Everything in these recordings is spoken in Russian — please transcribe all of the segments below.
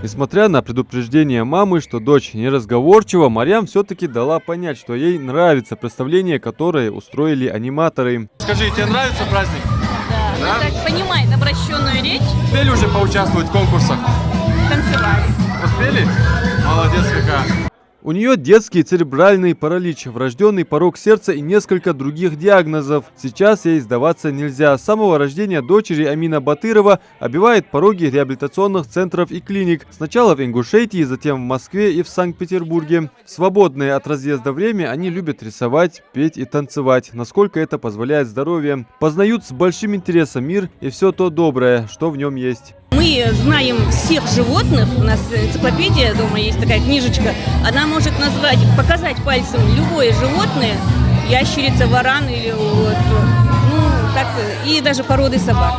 Несмотря на предупреждение мамы, что дочь неразговорчива, Марьям все-таки дала понять, что ей нравится представление, которое устроили аниматоры. Скажи, тебе нравится праздник? Да? Она так понимает обращенную речь. Успели уже поучаствовать в конкурсах? Танцевали. Успели? Молодец какая. У нее детский церебральный паралич, врожденный порок сердца и несколько других диагнозов. Сейчас ей сдаваться нельзя. С самого рождения дочери Амина Батырова обивает пороги реабилитационных центров и клиник. Сначала в Ингушетии, затем в Москве и в Санкт-Петербурге. В свободное от разъезда время они любят рисовать, петь и танцевать, насколько это позволяет здоровье. Познают с большим интересом мир и все то доброе, что в нем есть. Мы знаем всех животных, у нас энциклопедия дома есть такая книжечка, она может назвать, показать пальцем любое животное, ящерица, варан или вот, так, и даже породы собак.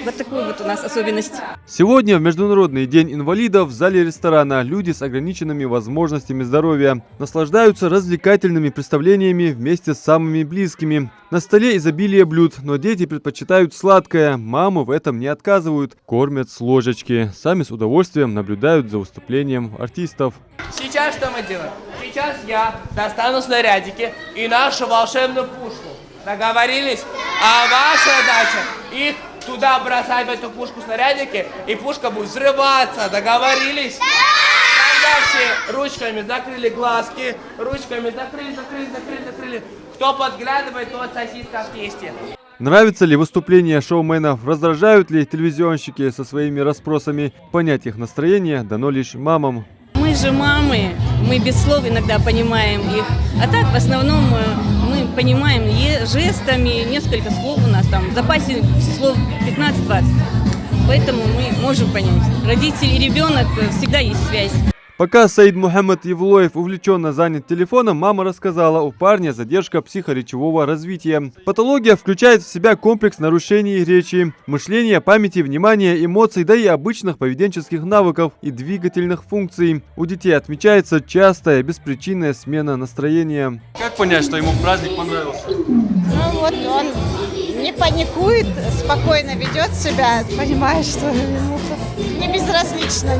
Вот такой вот у нас особенность. Сегодня в Международный день инвалидов в зале ресторана люди с ограниченными возможностями здоровья наслаждаются развлекательными представлениями вместе с самыми близкими. На столе изобилие блюд, но дети предпочитают сладкое. Мамы в этом не отказывают, кормят с ложечки. Сами с удовольствием наблюдают за выступлением артистов. Сейчас что мы делаем? Сейчас я достану снарядики и нашу волшебную пушку. Договорились? А ваша задача их туда бросать, в эту пушку снарядики, и пушка будет взрываться. Договорились? Тогда все ручками закрыли глазки, ручками закрыли. Кто подглядывает, тот сосиска в тесте. Нравится ли выступление шоуменов? Раздражают ли телевизионщики со своими расспросами? Понять их настроение дано лишь мамам. Мы же мамы, мы без слов иногда понимаем их. А так в основном мы понимаем жестами, несколько слов у нас там в запасе слов 15-20. Поэтому мы можем понять. Родитель и ребенок всегда есть связь. Пока Саид Мухаммад Евлоев увлеченно занят телефоном, мама рассказала, у парня задержка психоречевого развития. Патология включает в себя комплекс нарушений речи, мышления, памяти, внимания, эмоций, да и обычных поведенческих навыков и двигательных функций. У детей отмечается частая беспричинная смена настроения. Как понять, что ему праздник понравился? Ну вот он не паникует, спокойно ведет себя, понимает, что ему не безразлично.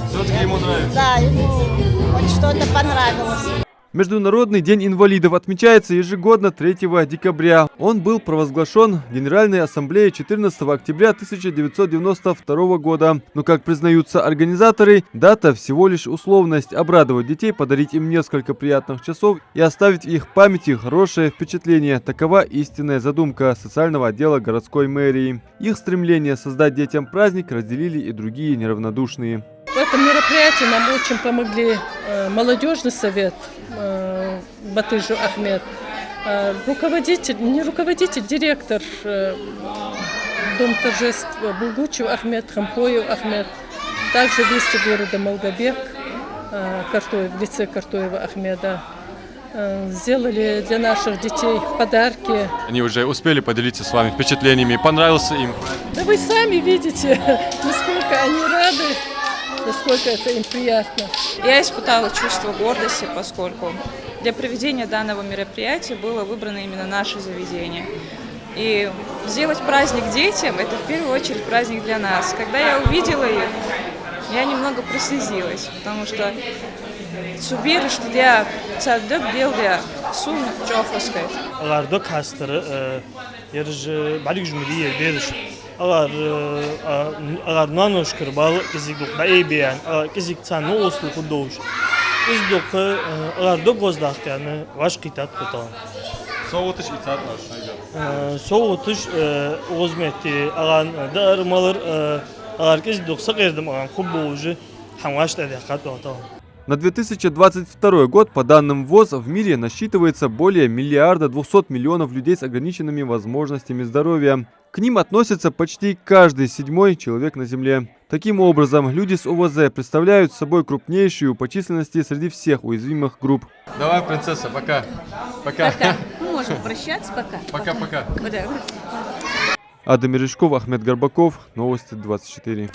Все-таки ему нравится? Да, ему вот что-то понравилось. Международный день инвалидов отмечается ежегодно 3 декабря. Он был провозглашен Генеральной Ассамблеей 14 октября 1992 года. Но, как признаются организаторы, дата всего лишь условность – обрадовать детей, подарить им несколько приятных часов и оставить в их памяти хорошее впечатление. Такова истинная задумка социального отдела городской мэрии. Их стремление создать детям праздник разделили и другие неравнодушные. В этом мероприятии нам очень помогли молодежный совет Батыжу Ахмед, директор Дом торжеств Булгучев Ахмед, Хамхоев Ахмед, также вести города Малгобек, в лице Картоева Ахмеда. Сделали для наших детей подарки. Они уже успели поделиться с вами впечатлениями, понравился им? Да вы сами видите, насколько они рады. Насколько это им приятно. Я испытала чувство гордости, поскольку для проведения данного мероприятия было выбрано именно наше заведение. И сделать праздник детям – это в первую очередь праздник для нас. Когда я увидела их, я немного прослезилась, потому что субир, что я цадык дел я сум чофоскает. Ардок хастер, ерж балик жмуди ерберж. Agar nanuş kırbal kiziklik bayibiyan, kizik tanı oslu kuduş. Kizik agar da gozdaq yani vaş qitat kutan. Soğutuş itaat var. Soğutuş ozmeti agan da armalar agar kizik doksa qerdim agan xubbuji hamvaş tadaqat watan. На 2022 год, по данным ВОЗ, в мире насчитывается более 1 200 000 000 людей с ограниченными возможностями здоровья. К ним относится почти каждый 7-й человек на Земле. Таким образом, люди с ОВЗ представляют собой крупнейшую по численности среди всех уязвимых групп. Давай, принцесса, пока. Пока. Мы можем прощаться пока. Пока-пока. Да. Адам Мережков, Ахмед Горбаков, Новости 24.